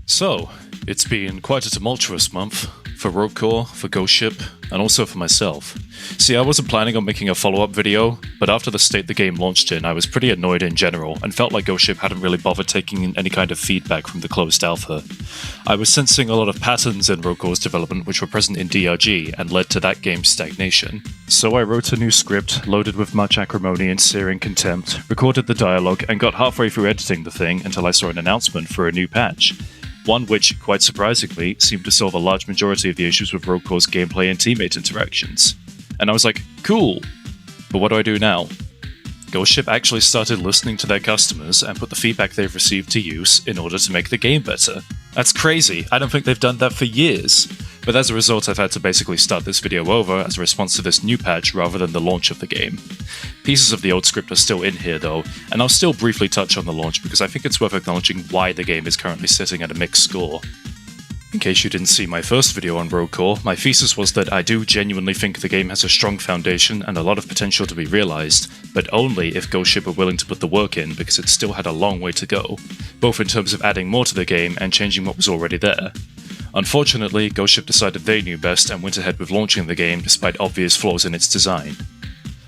So, it's been quite a tumultuous month for Rogue Core, for Ghost Ship, and also for myself. See, I wasn't planning on making a follow-up video, but after the state the game launched in, I was pretty annoyed in general, and felt like Ghost Ship hadn't really bothered taking in any kind of feedback from the closed alpha. I was sensing a lot of patterns in Rogue Core's development which were present in DRG, and led to that game's stagnation. So I wrote a new script, loaded with much acrimony and searing contempt, recorded the dialogue, and got halfway through editing the thing until I saw an announcement for a new patch. One which, quite surprisingly, seemed to solve a large majority of the issues with Rogue Core's gameplay and teammate interactions. And I was like, cool! But what do I do now? Ghost Ship actually started listening to their customers and put the feedback they've received to use in order to make the game better. That's crazy, I don't think they've done that for years. But as a result, I've had to basically start this video over as a response to this new patch rather than the launch of the game. Pieces of the old script are still in here though, and I'll still briefly touch on the launch because I think it's worth acknowledging why the game is currently sitting at a mixed score. In case you didn't see my first video on Rogue Core, my thesis was that I do genuinely think the game has a strong foundation and a lot of potential to be realised, but only if Ghost Ship are willing to put the work in because it still had a long way to go, both in terms of adding more to the game and changing what was already there. Unfortunately, Ghost Ship decided they knew best and went ahead with launching the game despite obvious flaws in its design.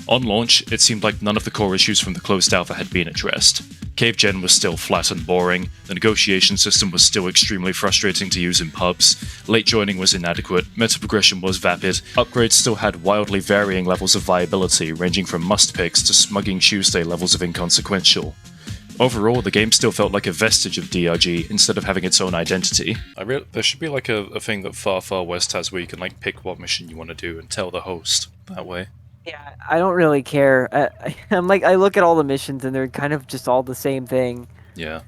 On launch, it seemed like none of the core issues from the closed alpha had been addressed. Cave Gen was still flat and boring, the negotiation system was still extremely frustrating to use in pubs, late joining was inadequate, meta progression was vapid, upgrades still had wildly varying levels of viability ranging from must picks to smugging Tuesday levels of inconsequential. Overall, the game still felt like a vestige of DRG instead of having its own identity. There should be like a thing that Far Far West has where you can like pick what mission you want to do and tell the host that way. Yeah, I don't really care. I look at all the missions and they're kind of just all the same thing. Yeah.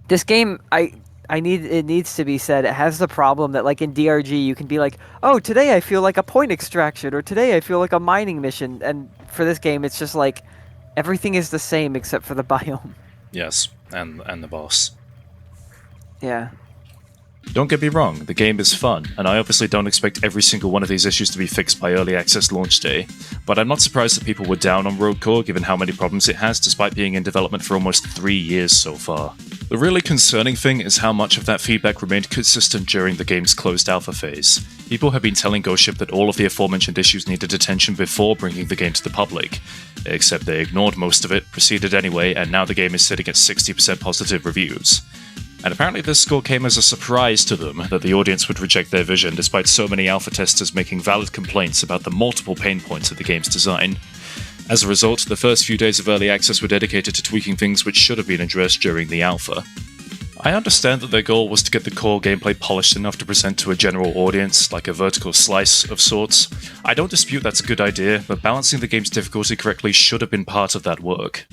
This game, it needs to be said, it has the problem that like in DRG you can be like, oh, today I feel like a point extraction, or today I feel like a mining mission, and for this game it's just like, everything is the same except for the biome. Yes, and the boss. Yeah. Don't get me wrong, the game is fun, and I obviously don't expect every single one of these issues to be fixed by early access launch day, but I'm not surprised that people were down on Rogue Core given how many problems it has despite being in development for almost 3 years so far. The really concerning thing is how much of that feedback remained consistent during the game's closed alpha phase. People have been telling Ghost Ship that all of the aforementioned issues needed attention before bringing the game to the public, except they ignored most of it, proceeded anyway, and now the game is sitting at 60% positive reviews. And apparently this score came as a surprise to them that the audience would reject their vision despite so many alpha testers making valid complaints about the multiple pain points of the game's design. As a result, the first few days of early access were dedicated to tweaking things which should have been addressed during the alpha. I understand that their goal was to get the core gameplay polished enough to present to a general audience, like a vertical slice of sorts. I don't dispute that's a good idea, but balancing the game's difficulty correctly should have been part of that work.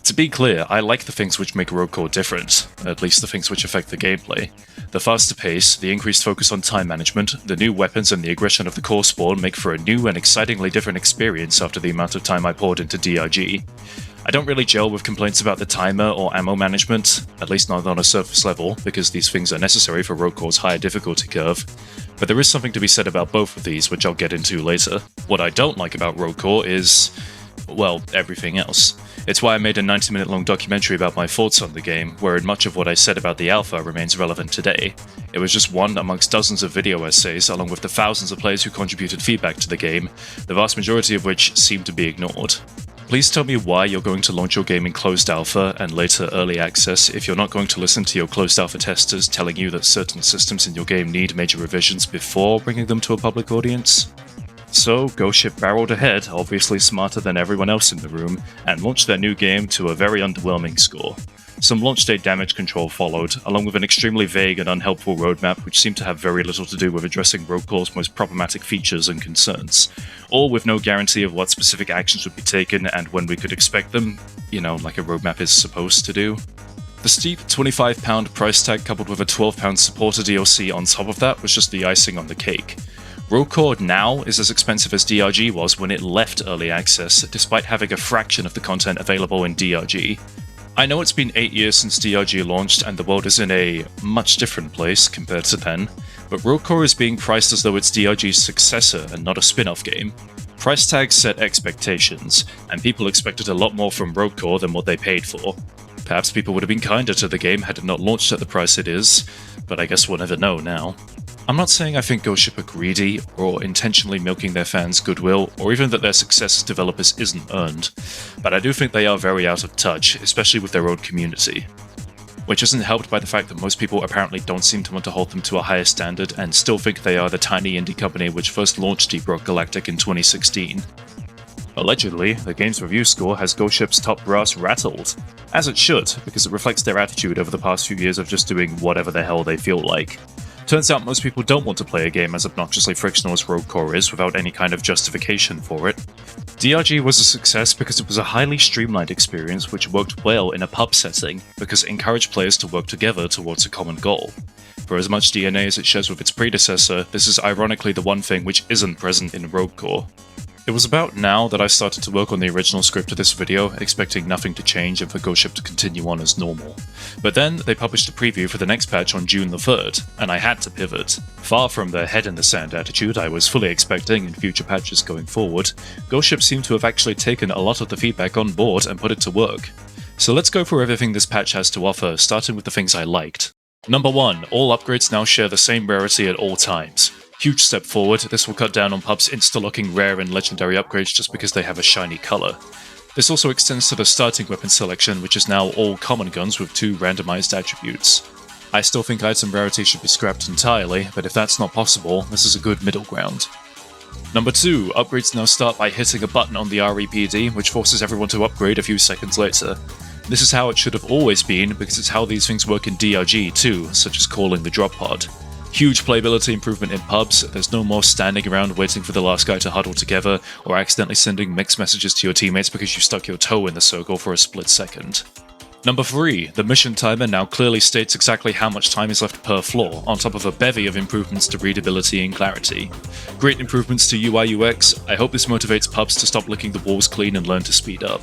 To be clear, I like the things which make Rogue Core different, at least the things which affect the gameplay. The faster pace, the increased focus on time management, the new weapons and the aggression of the core spawn make for a new and excitingly different experience after the amount of time I poured into DRG. I don't really gel with complaints about the timer or ammo management, at least not on a surface level, because these things are necessary for Rogue Core's higher difficulty curve. But there is something to be said about both of these, which I'll get into later. What I don't like about Rogue Core is, well, everything else. It's why I made a 90-minute long documentary about my thoughts on the game, wherein much of what I said about the alpha remains relevant today. It was just one amongst dozens of video essays, along with the thousands of players who contributed feedback to the game, the vast majority of which seemed to be ignored. Please tell me why you're going to launch your game in closed alpha and later early access if you're not going to listen to your closed alpha testers telling you that certain systems in your game need major revisions before bringing them to a public audience. So, Ghost Ship barreled ahead, obviously smarter than everyone else in the room, and launched their new game to a very underwhelming score. Some launch day damage control followed, along with an extremely vague and unhelpful roadmap which seemed to have very little to do with addressing Rogue Core's most problematic features and concerns, all with no guarantee of what specific actions would be taken and when we could expect them, like a roadmap is supposed to do. The steep £25 price tag coupled with a £12 supporter DLC on top of that was just the icing on the cake. Rogue Core now is as expensive as DRG was when it left early access, despite having a fraction of the content available in DRG. I know it's been 8 years since DRG launched and the world is in a much different place compared to then, but Rogue Core is being priced as though it's DRG's successor and not a spin-off game. Price tags set expectations, and people expected a lot more from Rogue Core than what they paid for. Perhaps people would have been kinder to the game had it not launched at the price it is, but I guess we'll never know now. I'm not saying I think Ghost Ship are greedy, or intentionally milking their fans' goodwill, or even that their success as developers isn't earned, but I do think they are very out of touch, especially with their own community. Which isn't helped by the fact that most people apparently don't seem to want to hold them to a higher standard and still think they are the tiny indie company which first launched Deep Rock Galactic in 2016. Allegedly, the game's review score has Ghost Ship's top brass rattled, as it should, because it reflects their attitude over the past few years of just doing whatever the hell they feel like. Turns out most people don't want to play a game as obnoxiously frictional as Rogue Core is without any kind of justification for it. DRG was a success because it was a highly streamlined experience which worked well in a pub setting because it encouraged players to work together towards a common goal. For as much DNA as it shares with its predecessor, this is ironically the one thing which isn't present in Rogue Core. It was about now that I started to work on the original script of this video, expecting nothing to change and for Ghost Ship to continue on as normal. But then, they published a preview for the next patch on June the 3rd, and I had to pivot. Far from the head in the sand attitude I was fully expecting in future patches going forward, Ghost Ship seemed to have actually taken a lot of the feedback on board and put it to work. So let's go through everything this patch has to offer, starting with the things I liked. Number 1, all upgrades now share the same rarity at all times. Huge step forward, this will cut down on pubs insta-locking rare and legendary upgrades just because they have a shiny colour. This also extends to the starting weapon selection, which is now all common guns with 2 randomized attributes. I still think item rarity should be scrapped entirely, but if that's not possible, this is a good middle ground. Number 2, upgrades now start by hitting a button on the REPD, which forces everyone to upgrade a few seconds later. This is how it should have always been, because it's how these things work in DRG too, such as calling the drop pod. Huge playability improvement in pubs, there's no more standing around waiting for the last guy to huddle together, or accidentally sending mixed messages to your teammates because you stuck your toe in the circle for a split second. Number 3, the mission timer now clearly states exactly how much time is left per floor, on top of a bevy of improvements to readability and clarity. Great improvements to UI UX, I hope this motivates pubs to stop licking the walls clean and learn to speed up.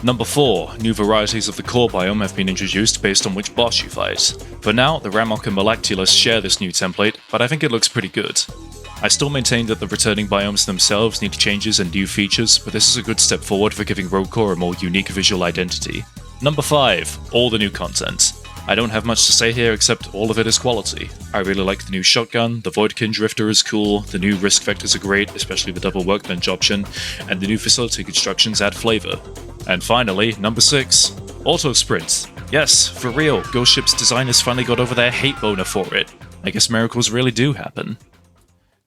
Number 4, new varieties of the core biome have been introduced based on which boss you fight. For now, the Ramok and Malactulus share this new template, but I think it looks pretty good. I still maintain that the returning biomes themselves need changes and new features, but this is a good step forward for giving Rogue Core a more unique visual identity. Number 5, all the new content. I don't have much to say here except all of it is quality. I really like the new shotgun, the Voidkin Drifter is cool, the new risk vectors are great, especially the double workbench option, and the new facility constructions add flavour. And finally, number 6, auto sprint. Yes, for real, Ghost Ship's designers finally got over their hate boner for it. I guess miracles really do happen.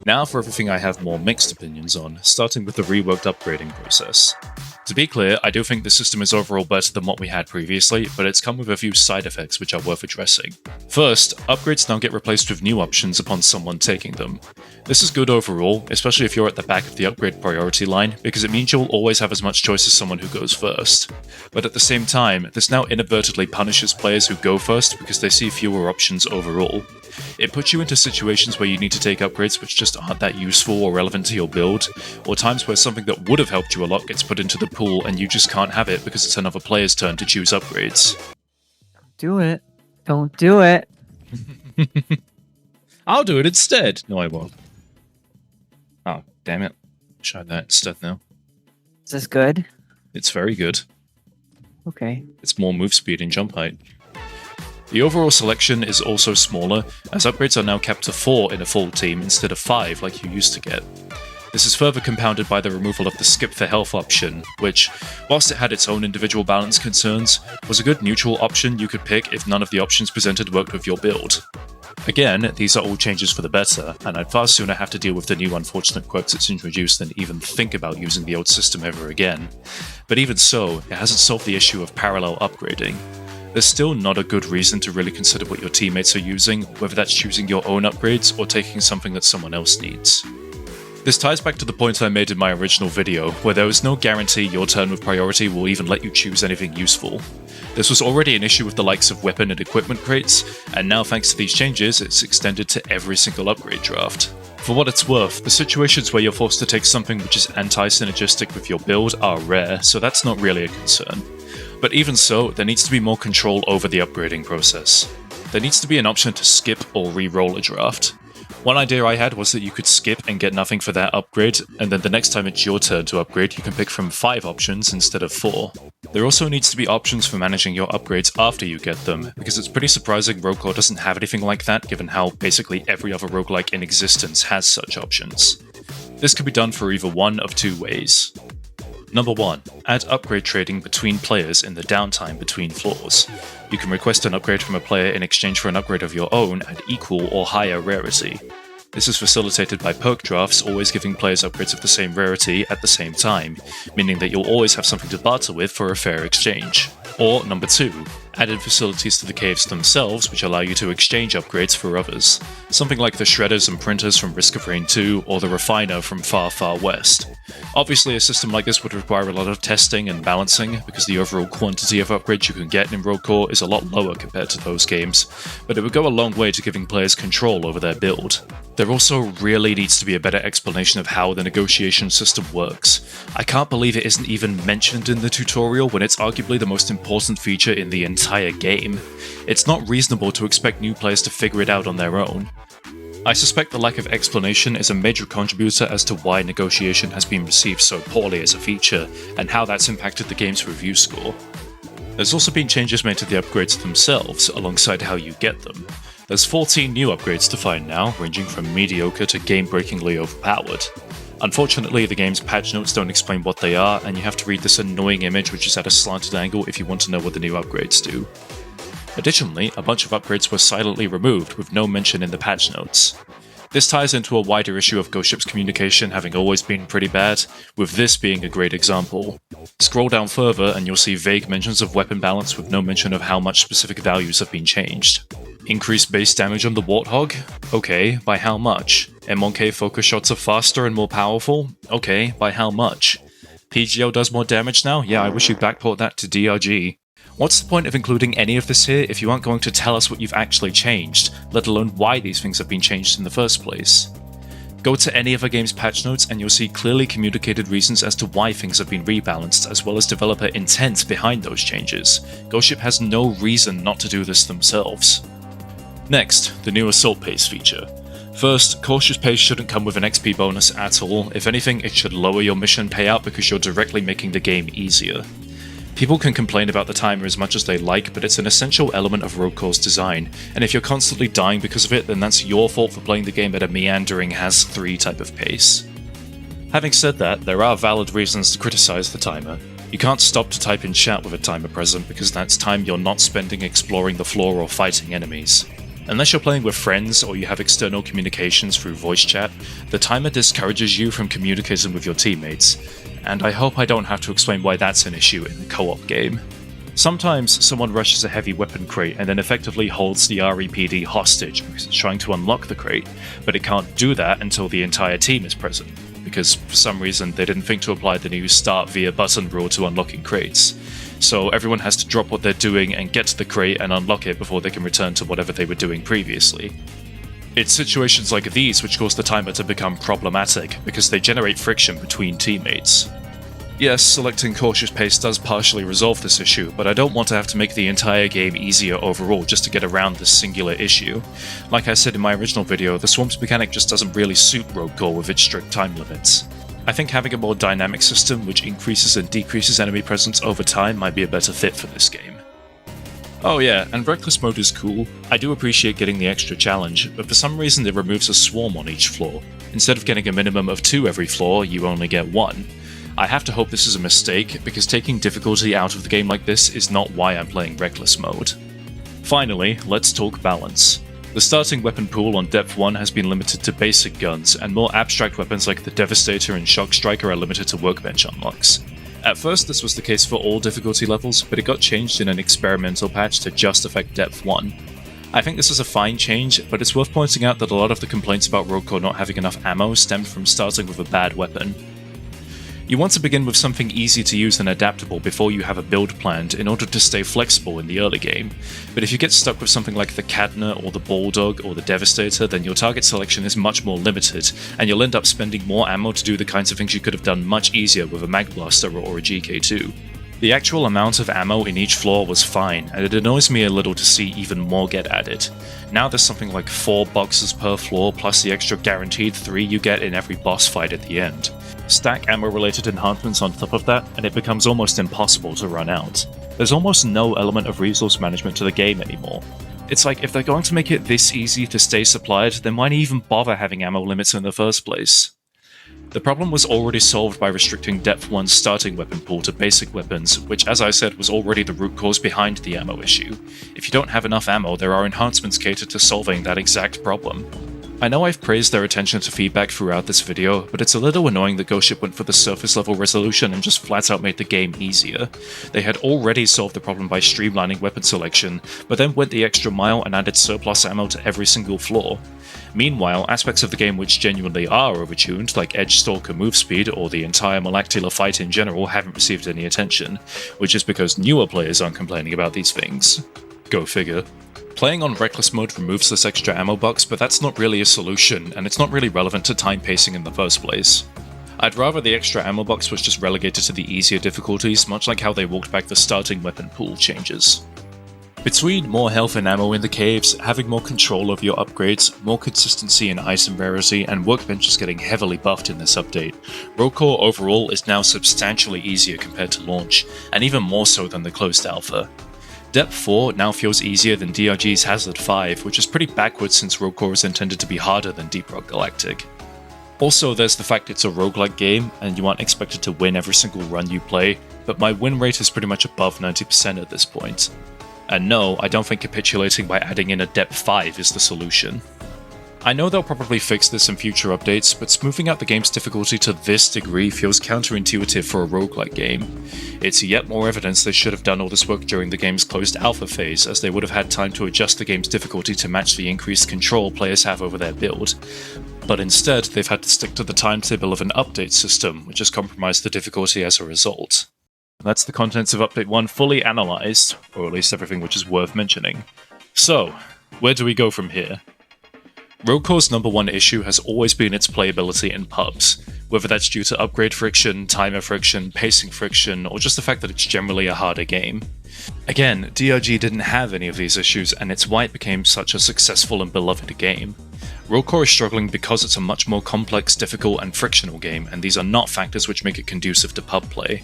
Now for everything I have more mixed opinions on, starting with the reworked upgrading process. To be clear, I do think the system is overall better than what we had previously, but it's come with a few side effects which are worth addressing. First, upgrades now get replaced with new options upon someone taking them. This is good overall, especially if you're at the back of the upgrade priority line, because it means you'll always have as much choice as someone who goes first. But at the same time, this now inadvertently punishes players who go first because they see fewer options overall. It puts you into situations where you need to take upgrades which just aren't that useful or relevant to your build, or times where something that would have helped you a lot gets put into the pool and you just can't have it because it's another player's turn to choose upgrades. Do it. Don't do it. I'll do it instead. No, I won't. Oh, damn it. Try that instead now. Is this good? It's very good. Okay. It's more move speed and jump height. The overall selection is also smaller, as upgrades are now capped to 4 in a full team instead of 5 like you used to get. This is further compounded by the removal of the skip for health option, which, whilst it had its own individual balance concerns, was a good neutral option you could pick if none of the options presented worked with your build. Again, these are all changes for the better, and I'd far sooner have to deal with the new unfortunate quirks it's introduced than even think about using the old system ever again. But even so, it hasn't solved the issue of parallel upgrading. There's still not a good reason to really consider what your teammates are using, whether that's choosing your own upgrades or taking something that someone else needs. This ties back to the point I made in my original video, where there is no guarantee your turn with priority will even let you choose anything useful. This was already an issue with the likes of weapon and equipment crates, and now thanks to these changes, it's extended to every single upgrade draft. For what it's worth, the situations where you're forced to take something which is anti-synergistic with your build are rare, so that's not really a concern. But even so, there needs to be more control over the upgrading process. There needs to be an option to skip or re-roll a draft. One idea I had was that you could skip and get nothing for that upgrade, and then the next time it's your turn to upgrade, you can pick from 5 options instead of 4. There also needs to be options for managing your upgrades after you get them, because it's pretty surprising Rogue Core doesn't have anything like that given how basically every other roguelike in existence has such options. This can be done for either one of two ways. Number 1. Add upgrade trading between players in the downtime between floors. You can request an upgrade from a player in exchange for an upgrade of your own at equal or higher rarity. This is facilitated by perk drafts always giving players upgrades of the same rarity at the same time, meaning that you'll always have something to barter with for a fair exchange. Or number 2, added facilities to the caves themselves which allow you to exchange upgrades for others. Something like the shredders and printers from Risk of Rain 2 or the refiner from Far Far West. Obviously a system like this would require a lot of testing and balancing because the overall quantity of upgrades you can get in Rogue Core is a lot lower compared to those games, but it would go a long way to giving players control over their build. There also really needs to be a better explanation of how the negotiation system works. I can't believe it isn't even mentioned in the tutorial when it's arguably the most important feature in the entire game. It's not reasonable to expect new players to figure it out on their own. I suspect the lack of explanation is a major contributor as to why negotiation has been received so poorly as a feature, and how that's impacted the game's review score. There's also been changes made to the upgrades themselves, alongside how you get them. There's 14 new upgrades to find now, ranging from mediocre to game-breakingly overpowered. Unfortunately, the game's patch notes don't explain what they are, and you have to read this annoying image which is at a slanted angle if you want to know what the new upgrades do. Additionally, a bunch of upgrades were silently removed with no mention in the patch notes. This ties into a wider issue of Ghost Ship's communication having always been pretty bad, with this being a great example. Scroll down further and you'll see vague mentions of weapon balance with no mention of how much specific values have been changed. Increased base damage on the Warthog? Okay, by how much? M1K focus shots are faster and more powerful? Okay, by how much? PGL does more damage now? Yeah, I wish you'd backport that to DRG. What's the point of including any of this here if you aren't going to tell us what you've actually changed, let alone why these things have been changed in the first place? Go to any of a game's patch notes and you'll see clearly communicated reasons as to why things have been rebalanced, as well as developer intent behind those changes. Ghost Ship has no reason not to do this themselves. Next, the new Assault Pace feature. First, Cautious Pace shouldn't come with an XP bonus at all. If anything, it should lower your mission payout because you're directly making the game easier. People can complain about the timer as much as they like, but it's an essential element of Rogue Core's design, and if you're constantly dying because of it, then that's your fault for playing the game at a meandering has-3 type of pace. Having said that, there are valid reasons to criticize the timer. You can't stop to type in chat with a timer present because that's time you're not spending exploring the floor or fighting enemies. Unless you're playing with friends or you have external communications through voice chat, the timer discourages you from communicating with your teammates, and I hope I don't have to explain why that's an issue in a co-op game. Sometimes someone rushes a heavy weapon crate and then effectively holds the REPD hostage because it's trying to unlock the crate, but it can't do that until the entire team is present, because for some reason they didn't think to apply the new start via button rule to unlocking crates. So everyone has to drop what they're doing and get to the crate and unlock it before they can return to whatever they were doing previously. It's situations like these which cause the timer to become problematic, because they generate friction between teammates. Yes, selecting Cautious Pace does partially resolve this issue, but I don't want to have to make the entire game easier overall just to get around this singular issue. Like I said in my original video, the Swarms mechanic just doesn't really suit Rogue Core with its strict time limits. I think having a more dynamic system which increases and decreases enemy presence over time might be a better fit for this game. Oh yeah, and Reckless Mode is cool. I do appreciate getting the extra challenge, but for some reason it removes a swarm on each floor. Instead of getting a minimum of 2 every floor, you only get 1. I have to hope this is a mistake, because taking difficulty out of the game like this is not why I'm playing Reckless Mode. Finally, let's talk balance. The starting weapon pool on Depth 1 has been limited to basic guns, and more abstract weapons like the Devastator and Shock Striker are limited to workbench unlocks. At first this was the case for all difficulty levels, but it got changed in an experimental patch to just affect Depth 1. I think this is a fine change, but it's worth pointing out that a lot of the complaints about Rogue Core not having enough ammo stemmed from starting with a bad weapon. You want to begin with something easy to use and adaptable before you have a build planned in order to stay flexible in the early game, but if you get stuck with something like the Cadna or the Bulldog or the Devastator, then your target selection is much more limited, and you'll end up spending more ammo to do the kinds of things you could have done much easier with a Mag Blaster or a GK2. The actual amount of ammo in each floor was fine, and it annoys me a little to see even more get added. Now there's something like 4 boxes per floor plus the extra guaranteed 3 you get in every boss fight at the end. Stack ammo-related enhancements on top of that, and it becomes almost impossible to run out. There's almost no element of resource management to the game anymore. It's like, if they're going to make it this easy to stay supplied, then why even bother having ammo limits in the first place? The problem was already solved by restricting Depth 1's starting weapon pool to basic weapons, which, as I said, was already the root cause behind the ammo issue. If you don't have enough ammo, there are enhancements catered to solving that exact problem. I know I've praised their attention to feedback throughout this video, but it's a little annoying that Ghost Ship went for the surface level resolution and just flat out made the game easier. They had already solved the problem by streamlining weapon selection, but then went the extra mile and added surplus ammo to every single floor. Meanwhile, aspects of the game which genuinely are overtuned, like Edge Stalker move speed or the entire molecular fight in general, haven't received any attention, which is because newer players aren't complaining about these things. Go figure. Playing on Reckless mode removes this extra ammo box, but that's not really a solution, and it's not really relevant to time pacing in the first place. I'd rather the extra ammo box was just relegated to the easier difficulties, much like how they walked back the starting weapon pool changes. Between more health and ammo in the caves, having more control over your upgrades, more consistency in item rarity, and workbenches getting heavily buffed in this update, Rogue Core overall is now substantially easier compared to launch, and even more so than the closed alpha. Depth 4 now feels easier than DRG's Hazard 5, which is pretty backwards since Rogue Core is intended to be harder than Deep Rock Galactic. Also, there's the fact it's a roguelike game, and you aren't expected to win every single run you play, but my win rate is pretty much above 90% at this point. And no, I don't think capitulating by adding in a Depth 5 is the solution. I know they'll probably fix this in future updates, but smoothing out the game's difficulty to this degree feels counterintuitive for a roguelike game. It's yet more evidence they should have done all this work during the game's closed alpha phase, as they would have had time to adjust the game's difficulty to match the increased control players have over their build. But instead, they've had to stick to the timetable of an update system, which has compromised the difficulty as a result. And that's the contents of Update 1 fully analysed, or at least everything which is worth mentioning. So, where do we go from here? Rogue Core's #1 issue has always been its playability in pubs, whether that's due to upgrade friction, timer friction, pacing friction, or just the fact that it's generally a harder game. Again, DRG didn't have any of these issues, and it's why it became such a successful and beloved game. Rogue Core is struggling because it's a much more complex, difficult, and frictional game, and these are not factors which make it conducive to pub play.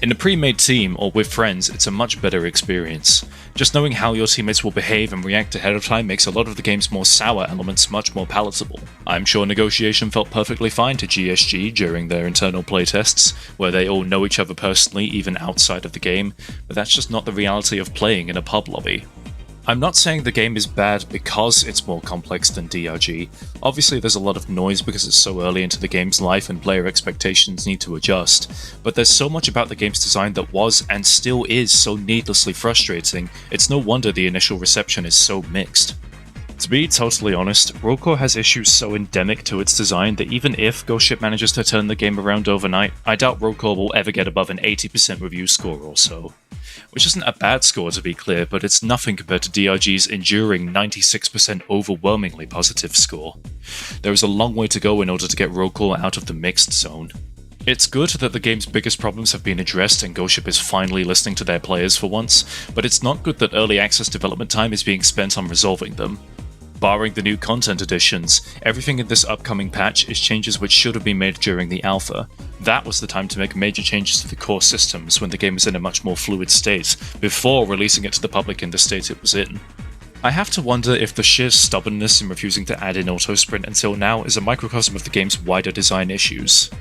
In a pre-made team, or with friends, it's a much better experience. Just knowing how your teammates will behave and react ahead of time makes a lot of the game's more sour elements much more palatable. I'm sure negotiation felt perfectly fine to GSG during their internal playtests, where they all know each other personally even outside of the game, but that's just not the reality of playing in a pub lobby. I'm not saying the game is bad because it's more complex than DRG. Obviously there's a lot of noise because it's so early into the game's life and player expectations need to adjust, but there's so much about the game's design that was and still is so needlessly frustrating, it's no wonder the initial reception is so mixed. To be totally honest, Rogue Core has issues so endemic to its design that even if Ghost Ship manages to turn the game around overnight, I doubt Rogue Core will ever get above an 80% review score or so. Which isn't a bad score to be clear, but it's nothing compared to DRG's enduring 96% overwhelmingly positive score. There is a long way to go in order to get Rogue Core out of the mixed zone. It's good that the game's biggest problems have been addressed and Ghost Ship is finally listening to their players for once, but it's not good that early access development time is being spent on resolving them. Barring the new content additions, everything in this upcoming patch is changes which should have been made during the alpha. That was the time to make major changes to the core systems when the game was in a much more fluid state, before releasing it to the public in the state it was in. I have to wonder if the sheer stubbornness in refusing to add in auto sprint until now is a microcosm of the game's wider design issues.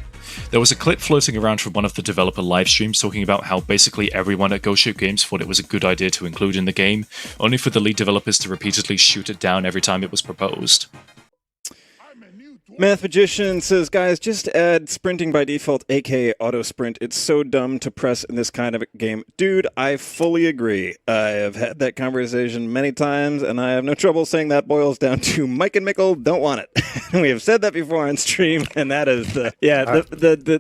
There was a clip floating around from one of the developer livestreams talking about how basically everyone at Ghost Ship Games thought it was a good idea to include in the game, only for the lead developers to repeatedly shoot it down every time it was proposed. Math Magician says, guys, just add sprinting by default, aka auto sprint. It's so dumb to press in this kind of game. Dude, I fully agree. I have had that conversation many times, and I have no trouble saying that boils down to Mike and Mickle don't want it. We have said that before on stream, and that is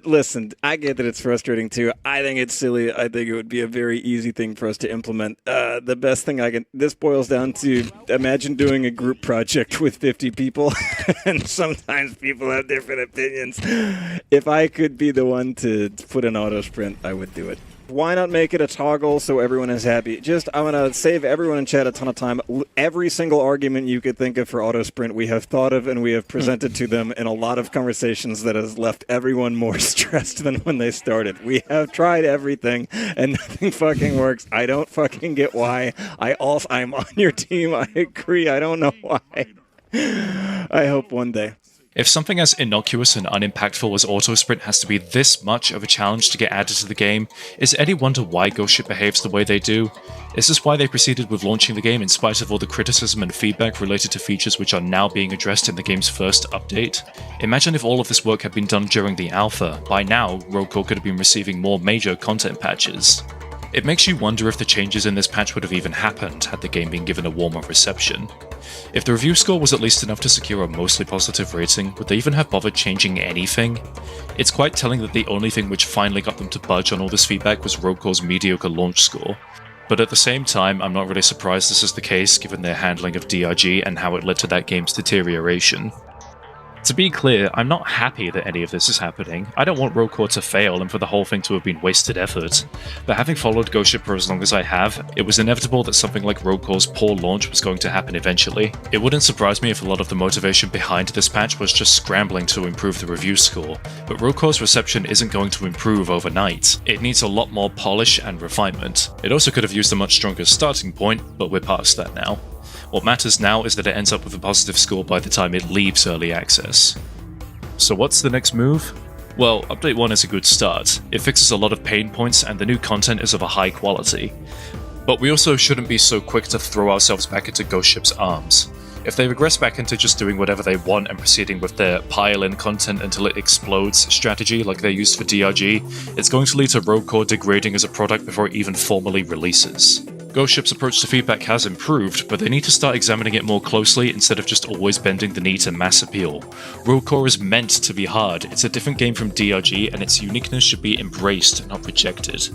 listen, I get that it's frustrating too. I think it's silly. I think it would be a very easy thing for us to implement. The best thing this boils down to, imagine doing a group project with 50 people, and sometimes people have different opinions. If I could be the one to put an auto sprint, I would do it. Why not make it a toggle so everyone is happy? I'm going to save everyone in chat a ton of time. Every single argument you could think of for auto sprint we have thought of and we have presented to them in a lot of conversations that has left everyone more stressed than when they started. We have tried everything and nothing fucking works. I don't fucking get why. I'm on your team. I agree. I don't know why. I hope one day. If something as innocuous and unimpactful as auto sprint has to be this much of a challenge to get added to the game, is it any wonder why Ghost Ship behaves the way they do? Is this why they proceeded with launching the game in spite of all the criticism and feedback related to features which are now being addressed in the game's first update? Imagine if all of this work had been done during the alpha. By now, Rogue Core could have been receiving more major content patches. It makes you wonder if the changes in this patch would have even happened had the game been given a warmer reception. If the review score was at least enough to secure a mostly positive rating, would they even have bothered changing anything? It's quite telling that the only thing which finally got them to budge on all this feedback was Rogue Core's mediocre launch score. But at the same time, I'm not really surprised this is the case given their handling of DRG and how it led to that game's deterioration. To be clear, I'm not happy that any of this is happening. I don't want Rogue Core to fail and for the whole thing to have been wasted effort. But having followed Ghost Ship for as long as I have, it was inevitable that something like Rogue Core's poor launch was going to happen eventually. It wouldn't surprise me if a lot of the motivation behind this patch was just scrambling to improve the review score, but Rogue Core's reception isn't going to improve overnight. It needs a lot more polish and refinement. It also could have used a much stronger starting point, but we're past that now. What matters now is that it ends up with a positive score by the time it leaves early access. So what's the next move? Well, Update 1 is a good start. It fixes a lot of pain points and the new content is of a high quality. But we also shouldn't be so quick to throw ourselves back into Ghost Ship's arms. If they regress back into just doing whatever they want and proceeding with their pile-in content until it explodes strategy like they used for DRG, it's going to lead to Rogue Core degrading as a product before it even formally releases. Ghost Ship's approach to feedback has improved, but they need to start examining it more closely instead of just always bending the knee to mass appeal. Rogue Core is meant to be hard, it's a different game from DRG and its uniqueness should be embraced, not rejected.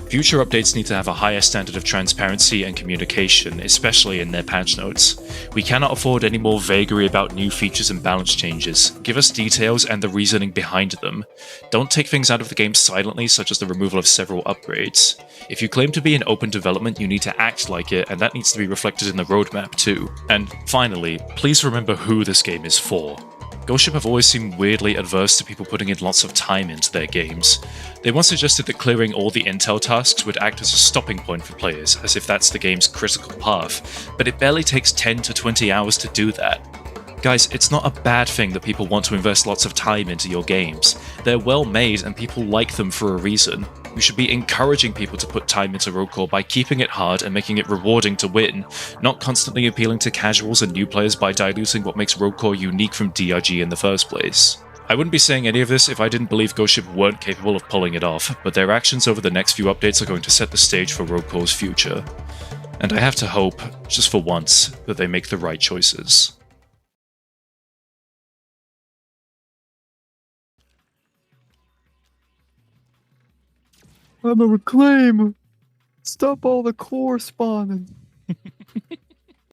Future updates need to have a higher standard of transparency and communication, especially in their patch notes. We cannot afford any more vagary about new features and balance changes. Give us details and the reasoning behind them. Don't take things out of the game silently, such as the removal of several upgrades. If you claim to be an open development, you need to act like it, and that needs to be reflected in the roadmap too. And finally, please remember who this game is for. Ghost Ship have always seemed weirdly adverse to people putting in lots of time into their games. They once suggested that clearing all the intel tasks would act as a stopping point for players, as if that's the game's critical path, but it barely takes 10 to 20 hours to do that. Guys, it's not a bad thing that people want to invest lots of time into your games. They're well made and people like them for a reason. We should be encouraging people to put time into Rogue Core by keeping it hard and making it rewarding to win, not constantly appealing to casuals and new players by diluting what makes Rogue Core unique from DRG in the first place. I wouldn't be saying any of this if I didn't believe Ghost Ship weren't capable of pulling it off, but their actions over the next few updates are going to set the stage for Rogue Core's future. And I have to hope, just for once, that they make the right choices. I'm a reclaim. Stop all the core spawning.